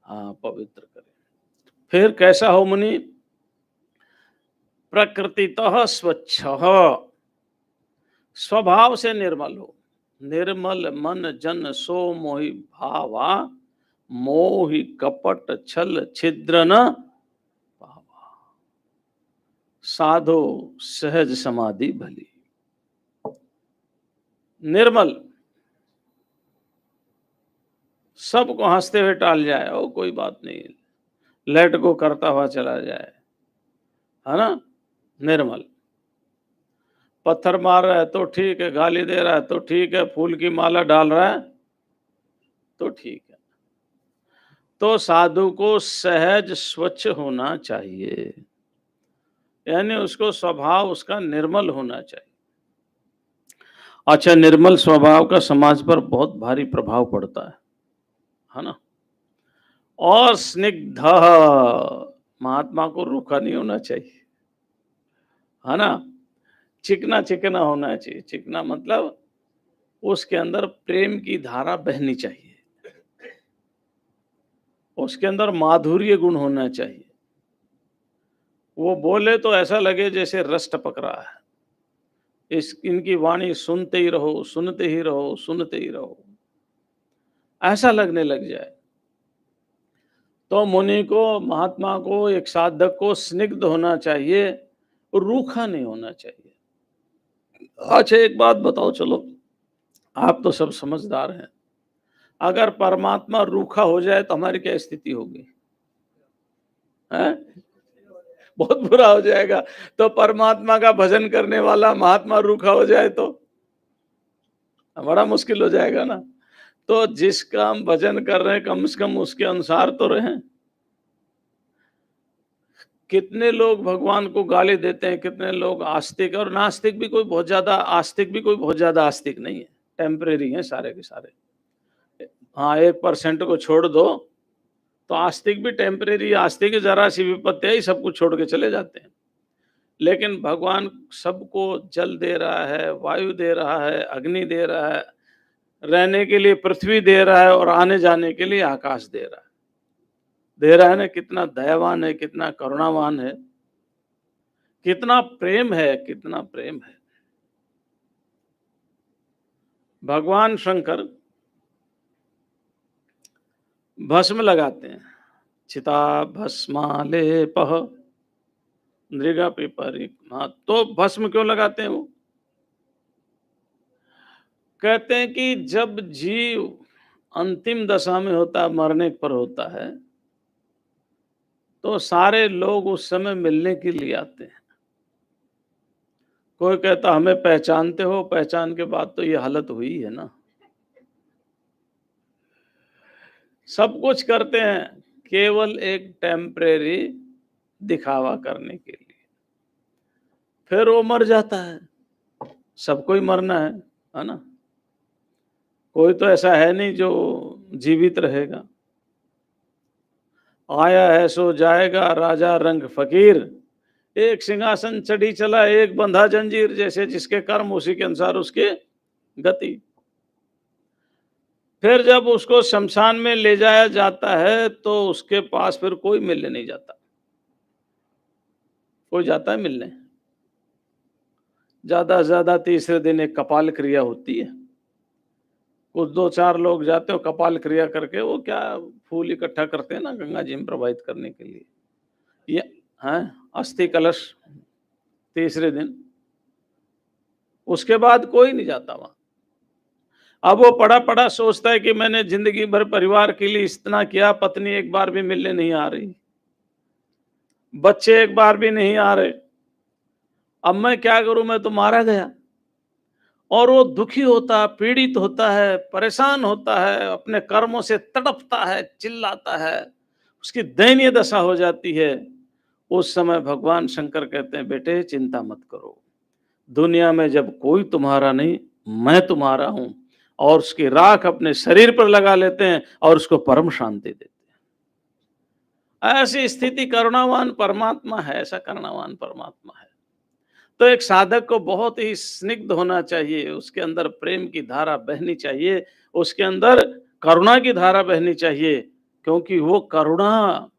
पवित्र करे। फिर कैसा हो मुनि? प्रकृतितः स्वच्छ, स्वभाव से निर्मल हो। निर्मल मन जन सो मोहि भावा, मोहि कपट छल छिद्र न पावा। साधो सहज समाधि भली। निर्मल, सबको हंसते हुए टाल जाए, ओ कोई बात नहीं, लेट गो करता हुआ चला जाए, है ना? निर्मल। पत्थर मार रहा है तो ठीक है, गाली दे रहा है तो ठीक है, फूल की माला डाल रहा है तो ठीक है। तो साधु को सहज स्वच्छ होना चाहिए, यानी उसको स्वभाव उसका निर्मल होना चाहिए। अच्छा, निर्मल स्वभाव का समाज पर बहुत भारी प्रभाव पड़ता है ना? और स्निग्ध, महात्मा को रूखा नहीं होना चाहिए, है ना? चिकना चिकना होना चाहिए। चिकना मतलब उसके अंदर प्रेम की धारा बहनी चाहिए, उसके अंदर माधुर्य गुण होना चाहिए। वो बोले तो ऐसा लगे जैसे रस टपक रहा है। इनकी वाणी सुनते ही रहो, सुनते ही रहो, सुनते ही रहो, ऐसा लगने लग जाए। तो मुनि को, महात्मा को, एक साधक को स्निग्ध होना चाहिए, रूखा नहीं होना चाहिए। अच्छा एक बात बताओ, चलो आप तो सब समझदार हैं, अगर परमात्मा रूखा हो जाए तो हमारी क्या स्थिति होगी? हैं? बहुत बुरा हो जाएगा। तो परमात्मा का भजन करने वाला महात्मा रूखा हो जाए तो बड़ा मुश्किल हो जाएगा ना। तो जिसका हम भजन कर रहे हैं कम से कम उसके अनुसार तो रहें। कितने लोग भगवान को गाली देते हैं, कितने लोग आस्तिक, और नास्तिक भी कोई बहुत ज्यादा आस्तिक भी कोई बहुत ज्यादा आस्तिक नहीं है, टेम्परेरी हैं सारे के सारे। हाँ, 1% को छोड़ दो तो आस्तिक भी टेम्परेरी, आस्तिक जरा सी विपत्ति है सब कुछ छोड़ के चले जाते हैं। लेकिन भगवान सबको जल दे रहा है, वायु दे रहा है, अग्नि दे रहा है, रहने के लिए पृथ्वी दे रहा है, और आने जाने के लिए आकाश दे रहा है। दे रहा है ना, कितना दयावान है, कितना करुणावान है, कितना प्रेम है, कितना प्रेम है। भगवान शंकर भस्म लगाते हैं, चिता भस्मालेपः नृगा पिपरिक्मा। तो भस्म क्यों लगाते हैं? वो कहते हैं कि जब जीव अंतिम दशा में होता है, मरने पर होता है, तो सारे लोग उस समय मिलने के लिए आते हैं। कोई कहता हमें पहचानते हो? पहचान के बाद तो ये हालत हुई है ना। सब कुछ करते हैं केवल एक टेम्परेरी दिखावा करने के लिए, फिर वो मर जाता है। सबको ही मरना है ना? कोई तो ऐसा है नहीं जो जीवित रहेगा। आया है सो जाएगा, राजा रंग फकीर। एक सिंहासन चढ़ी चला, एक बंधा जंजीर, जैसे जिसके कर्म उसी के अनुसार उसकी गति। फिर जब उसको शमशान में ले जाया जाता है तो उसके पास फिर कोई मिलने नहीं जाता। कोई जाता है मिलने? ज्यादा से ज्यादा तीसरे दिन एक कपाल क्रिया होती है। कुछ 2-4 लोग जाते हो कपाल क्रिया करके, वो क्या फूल इकट्ठा करते हैं ना गंगा जी में प्रवाहित करने के लिए। ये है अस्थि कलश तीसरे दिन। उसके बाद कोई नहीं जाता वहां। अब वो पड़ा पड़ा सोचता है कि मैंने जिंदगी भर परिवार के लिए इतना किया, पत्नी एक बार भी मिलने नहीं आ रही, बच्चे एक बार भी नहीं आ रहे, अब मैं क्या करूं, मैं तो मारा गया। और वो दुखी होता, पीड़ित होता है, परेशान होता है, अपने कर्मों से तड़पता है, चिल्लाता है, उसकी दयनीय दशा हो जाती है। उस समय भगवान शंकर कहते हैं, बेटे चिंता मत करो, दुनिया में जब कोई तुम्हारा नहीं, मैं तुम्हारा हूं। और उसकी राख अपने शरीर पर लगा लेते हैं और उसको परम शांति देते हैं। ऐसी स्थिति करुणावान परमात्मा है, ऐसा करुणावान परमात्मा है। तो एक साधक को बहुत ही स्निग्ध होना चाहिए, उसके अंदर प्रेम की धारा बहनी चाहिए, उसके अंदर करुणा की धारा बहनी चाहिए, क्योंकि वो करुणा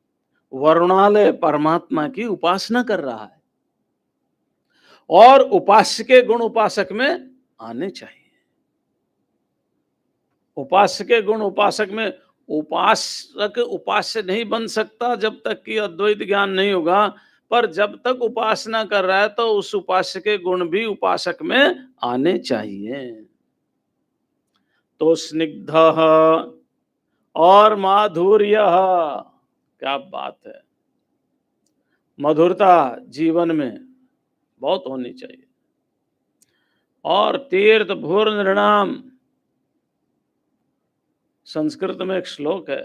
वरुणालय परमात्मा की उपासना कर रहा है। और उपास्य के गुण उपासक में आने चाहिए। उपास्य के गुण उपासक में, उपासक उपास्य नहीं बन सकता जब तक कि अद्वैत ज्ञान नहीं होगा, पर जब तक उपासना कर रहा है तो उस उपास्य के गुण भी उपासक में आने चाहिए। तो स्निग्ध और माधुर्य, क्या बात है, मधुरता जीवन में बहुत होनी चाहिए। और तीर्थ भूर नृणाम, संस्कृत में एक श्लोक है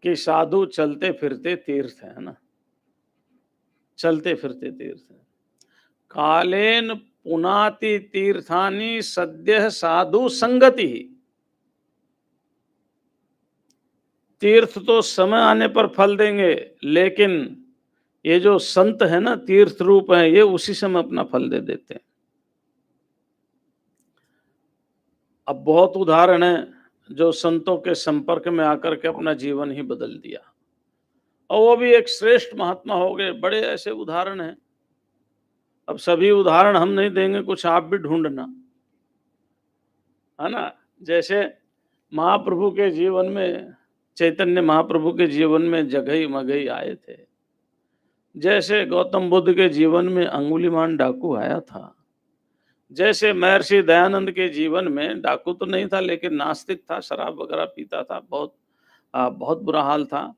कि साधु चलते फिरते तीर्थ है ना, चलते फिरते तीर्थ है। कालेन पुनाति तीर्थानि सद्य साधु संगति। तीर्थ तो समय आने पर फल देंगे, लेकिन ये जो संत है ना, तीर्थ रूप है, ये उसी समय अपना फल दे देते हैं। अब बहुत उदाहरण है जो संतों के संपर्क में आकर के अपना जीवन ही बदल दिया, और वो भी एक श्रेष्ठ महात्मा हो गए। बड़े ऐसे उदाहरण हैं। अब सभी उदाहरण हम नहीं देंगे, कुछ आप भी ढूंढना, है ना? जैसे महाप्रभु के जीवन में, चैतन्य महाप्रभु के जीवन में जगई मगई आए थे। जैसे गौतम बुद्ध के जीवन में अंगुलीमान डाकू आया था। जैसे महर्षि दयानंद के जीवन में डाकू तो नहीं था, लेकिन नास्तिक था, शराब वगैरह पीता था, बहुत बुरा हाल था।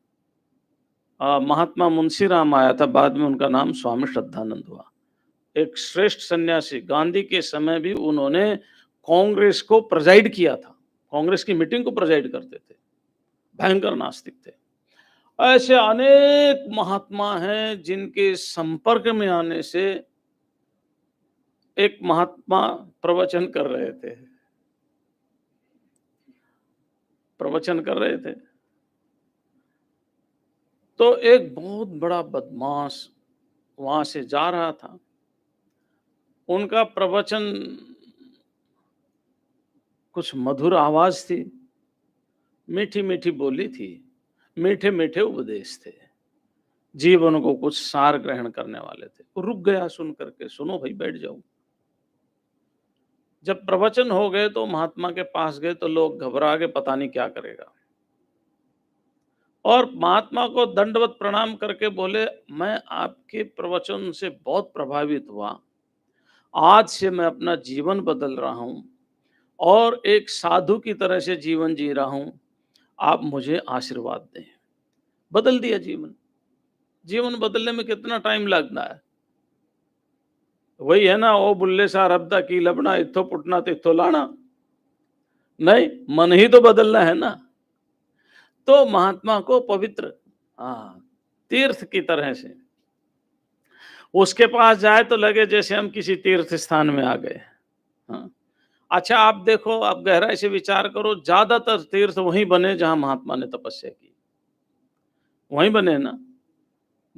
महात्मा मुंशीराम आया था, बाद में उनका नाम स्वामी श्रद्धानंद हुआ। एक श्रेष्ठ सन्यासी, गांधी के समय भी उन्होंने कांग्रेस को प्रेजाइड किया था, कांग्रेस की मीटिंग को प्रेजाइड करते थे, भयंकर नास्तिक थे। ऐसे अनेक महात्मा हैं जिनके संपर्क में आने से, एक महात्मा प्रवचन कर रहे थे, तो एक बहुत बड़ा बदमाश वहां से जा रहा था। उनका प्रवचन, कुछ मधुर आवाज थी, मीठी मीठी बोली थी, मीठे मीठे उपदेश थे, जीवन को कुछ सार ग्रहण करने वाले थे। वो रुक गया सुन करके, सुनो भाई बैठ जाओ। जब प्रवचन हो गए तो महात्मा के पास गए तो लोग घबरा के पता नहीं क्या करेगा, और महात्मा को दंडवत प्रणाम करके बोले, मैं आपके प्रवचन से बहुत प्रभावित हुआ, आज से मैं अपना जीवन बदल रहा हूं और एक साधु की तरह से जीवन जी रहा हूं, आप मुझे आशीर्वाद दें। बदल दिया जीवन। जीवन बदलने में कितना टाइम लगता है? वही है ना, ओ बुल्ले सा रब्दा की लबना, इत्थो पुटना तित्थो लाना। नहीं, मन ही तो बदलना है ना। तो महात्मा को पवित्र, हाँ, तीर्थ की तरह से उसके पास जाए तो लगे जैसे हम किसी तीर्थ स्थान में आ गए। हाँ। अच्छा, आप देखो, आप गहराई से विचार करो, ज्यादातर तीर्थ वहीं बने जहां महात्मा ने तपस्या की, वहीं बने हैं ना।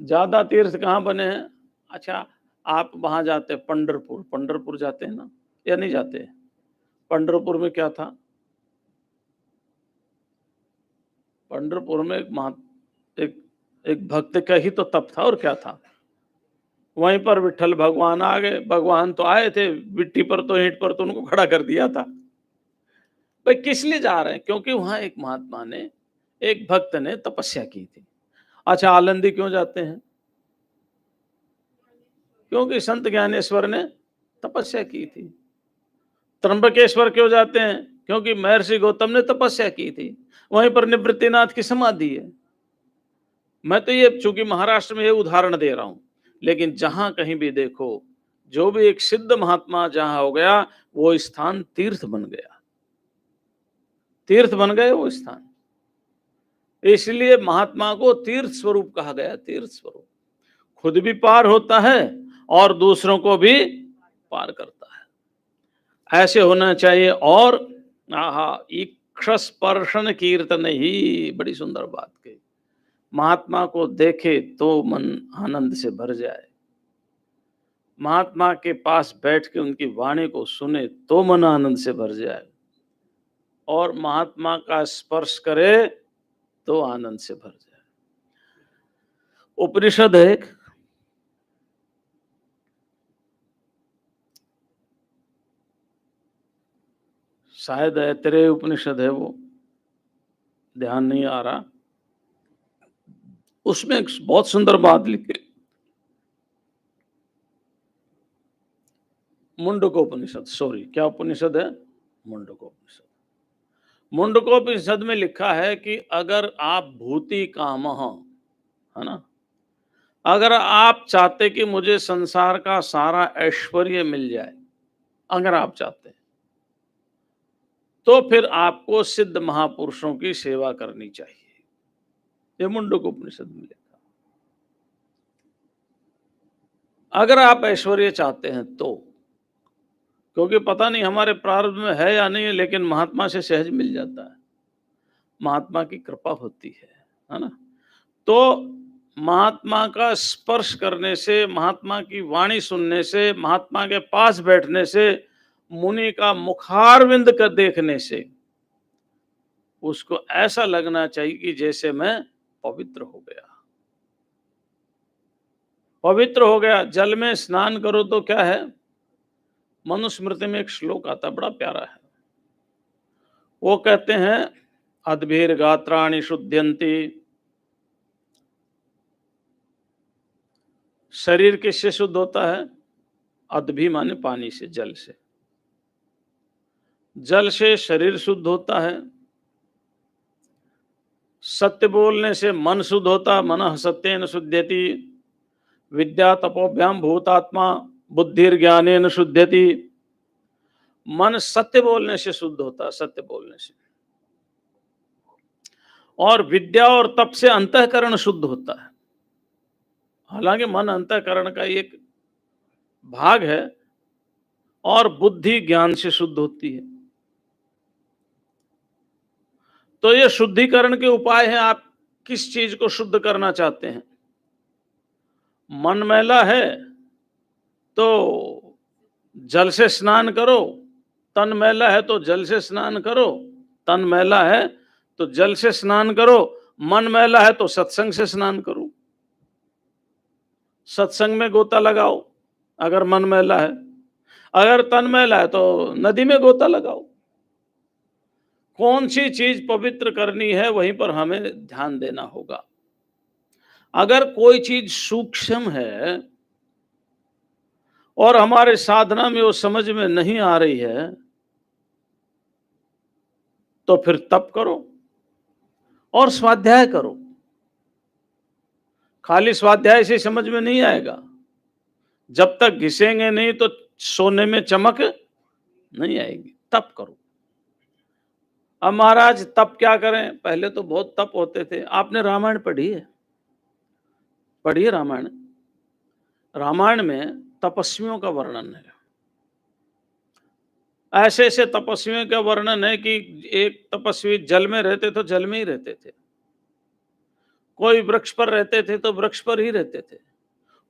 ज्यादा तीर्थ कहाँ बने हैं? अच्छा, आप वहां जाते हैं पंढरपुर, पंढरपुर जाते हैं ना या नहीं जाते? पंढरपुर में क्या था? पंढरपुर में एक एक भक्त का ही तो तप था, और क्या था? वहीं पर विट्ठल भगवान आ गए। भगवान तो आए थे, मिट्टी पर तो, ईंट पर तो उनको खड़ा कर दिया था। भाई किस लिए जा रहे हैं? क्योंकि वहां एक महात्मा ने, एक भक्त ने तपस्या की थी। अच्छा, आलंदी क्यों जाते हैं? क्योंकि संत ज्ञानेश्वर ने तपस्या की थी। त्र्यंबकेश्वर क्यों जाते हैं? क्योंकि महर्षि गौतम ने तपस्या की थी। वहीं पर निवृत्तिनाथ की समाधि है। मैं तो ये, चूंकि महाराष्ट्र में ये उदाहरण दे रहा हूं, लेकिन जहां कहीं भी देखो, जो भी एक सिद्ध महात्मा जहां हो गया, वो स्थान तीर्थ बन गया, तीर्थ बन गए वो स्थान। इसलिए महात्मा को तीर्थ स्वरूप कहा गया, तीर्थ स्वरूप। खुद भी पार होता है और दूसरों को भी पार करता है। ऐसे होना चाहिए। और आहा, इक्षस्पर्शन कीर्तन ही, बड़ी सुंदर बात कही। महात्मा को देखे तो मन आनंद से भर जाए, महात्मा के पास बैठ के उनकी वाणी को सुने तो मन आनंद से भर जाए, और महात्मा का स्पर्श करे तो आनंद से भर जाए। उपनिषद है एक, शायद ऐतरेय उपनिषद है वो, ध्यान नहीं आ रहा। उसमें एक बहुत सुंदर बात लिखी, मुंडकोपनिषद, सॉरी, क्या उपनिषद है? मुंडकोपनिषद। मुंडकोपनिषद में लिखा है कि अगर आप भूति कामः, है ना, अगर आप चाहते कि मुझे संसार का सारा ऐश्वर्य मिल जाए, अगर आप चाहते हैं, तो फिर आपको सिद्ध महापुरुषों की सेवा करनी चाहिए। ये मुंडकोपनिषद में लिखा। अगर आप ऐश्वर्य चाहते हैं तो, क्योंकि पता नहीं हमारे प्रारब्ध में है या नहीं है, लेकिन महात्मा से सहज मिल जाता है, महात्मा की कृपा होती है ना। तो महात्मा का स्पर्श करने से, महात्मा की वाणी सुनने से, महात्मा के पास बैठने से, मुनि का मुखारविंद कर देखने से उसको ऐसा लगना चाहिए कि जैसे मैं पवित्र हो गया, पवित्र हो गया। जल में स्नान करो तो क्या है? मनुस्मृति में एक श्लोक आता, बड़ा प्यारा है। वो कहते हैं, अद्भिर गात्राणि शुद्ध्यन्ति। शरीर किससे शुद्ध होता है? अद्भि माने पानी से, जल से। जल से शरीर शुद्ध होता है। सत्य बोलने से मन शुद्ध होता, मनः सत्येन शुद्ध्यति। विद्या तपोभ्याम भूतात्मा बुद्धिर ज्ञानेन शुद्ध्यति। मन सत्य बोलने से शुद्ध होता, सत्य बोलने से। और विद्या और तप से अंतःकरण शुद्ध होता है। हालांकि मन अंतःकरण का एक भाग है, और बुद्धि ज्ञान से शुद्ध होती है। तो ये शुद्धिकरण के उपाय हैं। आप किस चीज को शुद्ध करना चाहते हैं? मन मैला है तो जल से स्नान करो, तन मैला है तो जल से स्नान करो, तन मैला है तो जल से स्नान करो, मन मैला है तो सत्संग से स्नान करो। सत्संग में गोता लगाओ अगर मन मैला है, अगर तन मैला है तो नदी में गोता लगाओ। कौन सी चीज पवित्र करनी है वहीं पर हमें ध्यान देना होगा। अगर कोई चीज सूक्ष्म है और हमारे साधना में वो समझ में नहीं आ रही है, तो फिर तप करो और स्वाध्याय करो। खाली स्वाध्याय से समझ में नहीं आएगा। जब तक घिसेंगे नहीं तो सोने में चमक नहीं आएगी। तप करो। अब महाराज तप क्या करें? पहले तो बहुत तप होते थे। आपने रामायण पढ़ी है? पढ़िए रामायण। रामायण में तपस्वियों का वर्णन है। ऐसे ऐसे तपस्वियों का वर्णन है कि एक तपस्वी जल में रहते तो जल में ही रहते थे, कोई वृक्ष पर रहते थे तो वृक्ष पर ही रहते थे,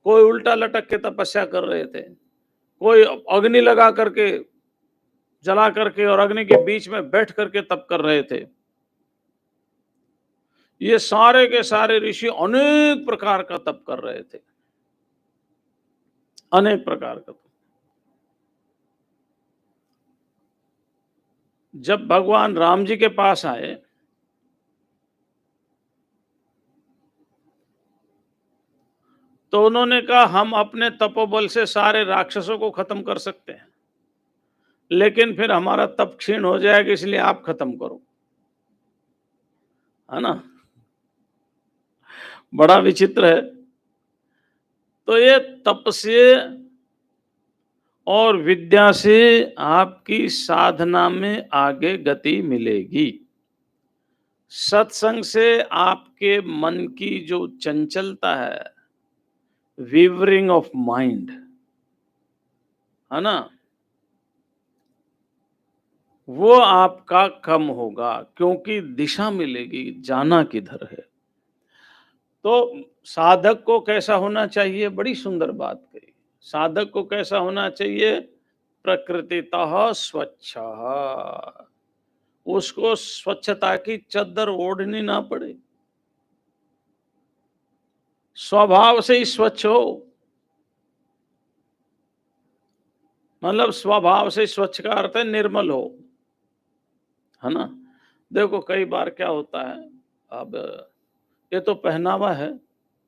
कोई उल्टा लटक के तपस्या कर रहे थे, कोई अग्नि लगा करके जला करके और अग्नि के बीच में बैठ करके तप कर रहे थे। ये सारे के सारे ऋषि अनेक प्रकार का तप कर रहे थे, अनेक प्रकार का तप। जब भगवान राम जी के पास आए तो उन्होंने कहा हम अपने तपोबल से सारे राक्षसों को खत्म कर सकते हैं, लेकिन फिर हमारा तप क्षीण हो जाएगा, इसलिए आप खत्म करो। है ना? बड़ा विचित्र है। तो ये तप से और विद्या से आपकी साधना में आगे गति मिलेगी। सत्संग से आपके मन की जो चंचलता है, वीवरिंग ऑफ माइंड, है ना, वो आपका कम होगा, क्योंकि दिशा मिलेगी, जाना किधर है। तो साधक को कैसा होना चाहिए? बड़ी सुंदर बात कही। साधक को कैसा होना चाहिए? प्रकृतितः स्वच्छ। उसको स्वच्छता की चद्दर ओढ़नी ना पड़े, स्वभाव से ही स्वच्छ हो। मतलब स्वभाव से स्वच्छ का अर्थ है निर्मल हो, है ना? देखो कई बार क्या होता है, अब ये तो पहनावा है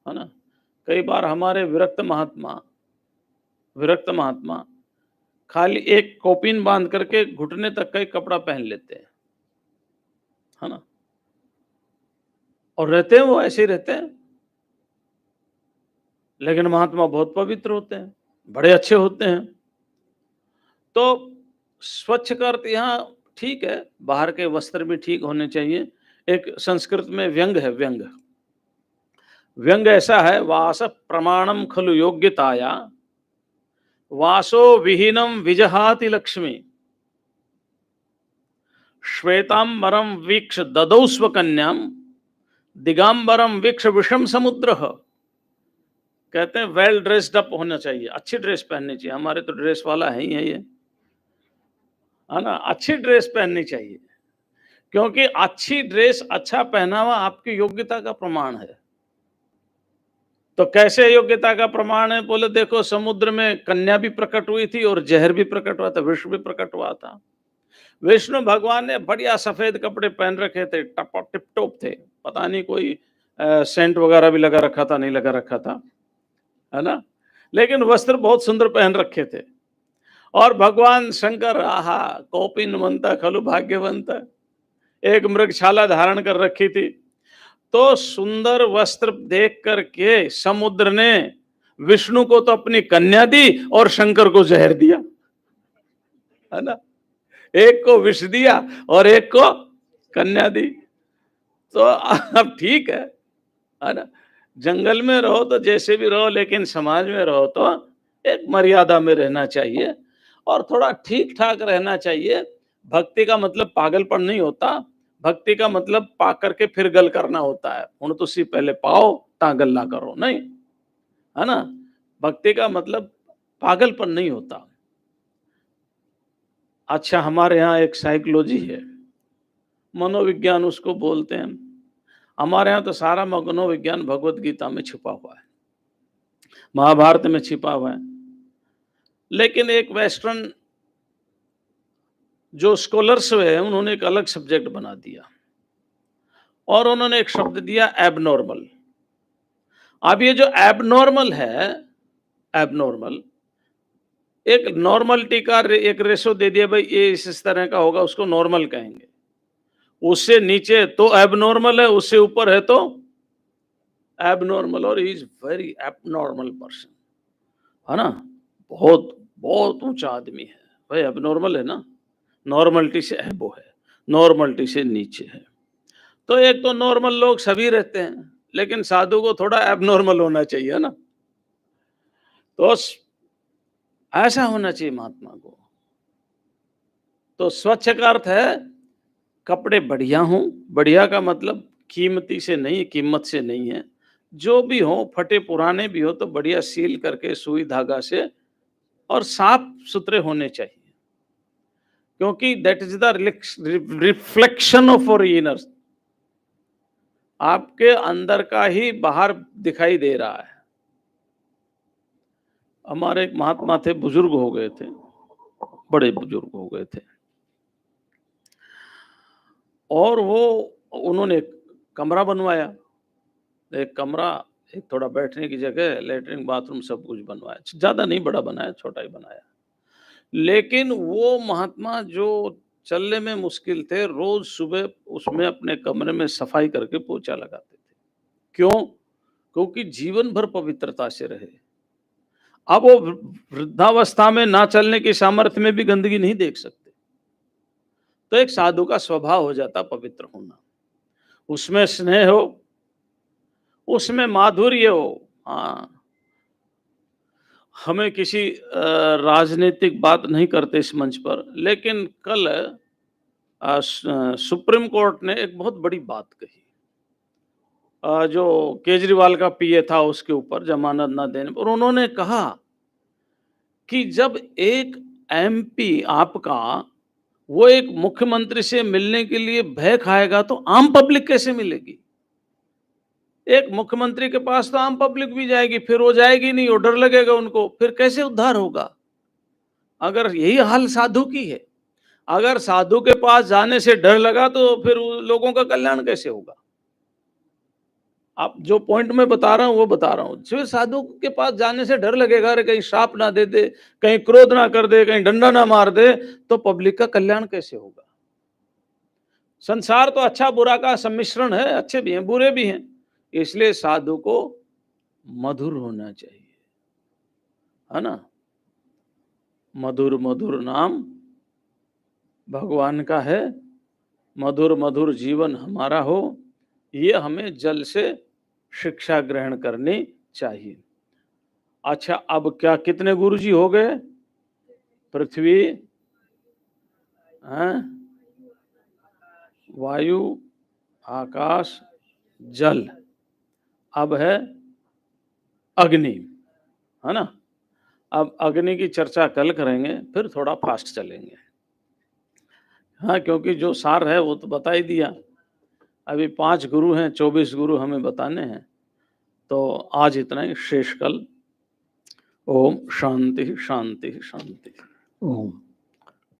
ना? कई बार हमारे विरक्त महात्मा खाली एक कौपीन बांध करके घुटने तक का ही कपड़ा पहन लेते हैं, है ना? और रहते हैं वो ऐसे ही रहते हैं, लेकिन महात्मा बहुत पवित्र होते हैं, बड़े अच्छे होते हैं। तो स्वच्छ का अर्थ यहाँ ठीक है, बाहर के वस्त्र भी ठीक होने चाहिए। एक संस्कृत में व्यंग है, व्यंग ऐसा है, वास प्रमाणम खलु योग्यताया, वासो विहीनम विजहाति लक्ष्मी, श्वेतांबरम वीक्ष ददौ स्वकन्याम, दिगांबरम वीक्ष विषम समुद्र। कहते हैं वेल ड्रेस्ड अप होना चाहिए, अच्छी ड्रेस पहननी चाहिए। हमारे तो ड्रेस वाला है ही है ये, है ना? अच्छी ड्रेस पहननी चाहिए, क्योंकि अच्छी ड्रेस, अच्छा पहनावा आपकी योग्यता का प्रमाण है। तो कैसे योग्यता का प्रमाण है? बोले देखो, समुद्र में कन्या भी प्रकट हुई थी और जहर भी प्रकट हुआ था, विष भी प्रकट हुआ था। विष्णु भगवान ने बढ़िया सफेद कपड़े पहन रखे थे, टिप टॉप थे, पता नहीं कोई सेंट वगैरह भी लगा रखा था, नहीं लगा रखा था, है ना? लेकिन वस्त्र बहुत सुंदर पहन रखे थे। और भगवान शंकर, आहा कौपिनवंता खलु भाग्यवंता, एक मृगशाला धारण कर रखी थी। तो सुंदर वस्त्र देख करके समुद्र ने विष्णु को तो अपनी कन्या दी और शंकर को जहर दिया, है ना? एक को विष दिया और एक को कन्या दी। तो अब ठीक है ना? जंगल में रहो तो जैसे भी रहो, लेकिन समाज में रहो तो एक मर्यादा में रहना चाहिए और थोड़ा ठीक ठाक रहना चाहिए। भक्ति का मतलब पागलपन नहीं होता, भक्ति का मतलब पा करके फिर गल करना होता है। हुण तुसी पहले पाओ ता गल्ला करो, नहीं, है ना? भक्ति का मतलब पागलपन नहीं होता। अच्छा, हमारे यहाँ एक साइकोलॉजी है, मनोविज्ञान उसको बोलते हैं। हमारे यहाँ तो सारा मनोविज्ञान भगवत गीता में छिपा हुआ है, महाभारत में छिपा हुआ है। लेकिन एक वेस्टर्न जो स्कॉलर्स है, उन्होंने एक अलग सब्जेक्ट बना दिया और उन्होंने एक शब्द दिया एबनॉर्मल। अब ये जो एबनॉर्मल है, एबनॉर्मल एक नॉर्मलिटी का एक रेशो दे दिया, भाई ये इस तरह का होगा, उसको नॉर्मल कहेंगे। उससे नीचे तो एबनॉर्मल है, उससे ऊपर है तो एबनॉर्मल, और he is very abnormal person, है ना? बहुत बहुत ऊंचा आदमी है भाई, एबनॉर्मल है ना, नॉर्मलिटी से है वो है। नॉर्मलिटी से नीचे है। तो एक तो नॉर्मल लोग सभी रहते हैं, लेकिन साधु को थोड़ा एबनॉर्मल होना चाहिए, है ना? तो ऐसा होना चाहिए महात्मा को। तो स्वच्छ का अर्थ है कपड़े बढ़िया हों, बढ़िया का मतलब कीमती से नहीं, कीमत से नहीं है। जो भी हो, फटे पुराने भी हो तो बढ़िया सील करके सुई धागा से, और साफ सुथरे होने चाहिए, क्योंकि that is the reflection of your inner. आपके अंदर का ही बाहर दिखाई दे रहा है। हमारे एक महात्मा थे, बुजुर्ग हो गए थे, बड़े बुजुर्ग हो गए थे, और उन्होंने एक कमरा बनवाया, एक कमरा, एक थोड़ा बैठने की जगह, लेटरिन बाथरूम सब कुछ बनवाया। ज्यादा नहीं बड़ा बनाया, छोटा ही बनाया। लेकिन वो महात्मा जो चलने में मुश्किल थे, रोज सुबह उसमें अपने कमरे में सफाई करके पोछा लगाते थे। क्यों? क्योंकि जीवन भर पवित्रता से रहे। अब वो वृद्धावस्था में ना चलने की सामर्थ्य में भी गंदगी नहीं देख सकते। तो एक साधु का स्वभाव हो जाता पवित्र होना, उसमें स्नेह हो, उसमें माधुर्य हो। हाँ, हमें किसी राजनीतिक बात नहीं करते इस मंच पर, लेकिन कल सुप्रीम कोर्ट ने एक बहुत बड़ी बात कही। जो केजरीवाल का पीए था उसके ऊपर जमानत ना देने पर, उन्होंने कहा कि जब एक एमपी आपका वो एक मुख्यमंत्री से मिलने के लिए भय खाएगा तो आम पब्लिक कैसे मिलेगी? एक मुख्यमंत्री के पास तो आम पब्लिक भी जाएगी, फिर वो जाएगी नहीं, वो डर लगेगा उनको, फिर कैसे उद्धार होगा? अगर यही हाल साधु की है, अगर साधु के पास जाने से डर लगा तो फिर लोगों का कल्याण कैसे होगा? आप जो पॉइंट मैं बता रहा हूं वो बता रहा हूं। फिर साधु के पास जाने से डर लगेगा, अरे कहीं श्राप ना दे दे, कहीं क्रोध ना कर दे, कहीं डंडा ना मार दे, तो पब्लिक का कल्याण कैसे होगा? संसार तो अच्छा बुरा का सम्मिश्रण है, अच्छे भी हैं बुरे भी हैं, इसलिए साधु को मधुर होना चाहिए, है ना? मधुर मधुर नाम भगवान का है, मधुर मधुर जीवन हमारा हो, ये हमें जल से शिक्षा ग्रहण करनी चाहिए। अच्छा, अब क्या कितने गुरुजी हो गए? पृथ्वी, हैं? वायु, आकाश, जल, अब है अग्नि, है ना? अब अग्नि की चर्चा कल करेंगे, फिर थोड़ा फास्ट चलेंगे। हाँ, क्योंकि जो सार है वो तो बता ही दिया। अभी 5 गुरु हैं, 24 गुरु हमें बताने हैं। तो आज इतना ही, शेष कल। ओम शांति शांति शांति। ओम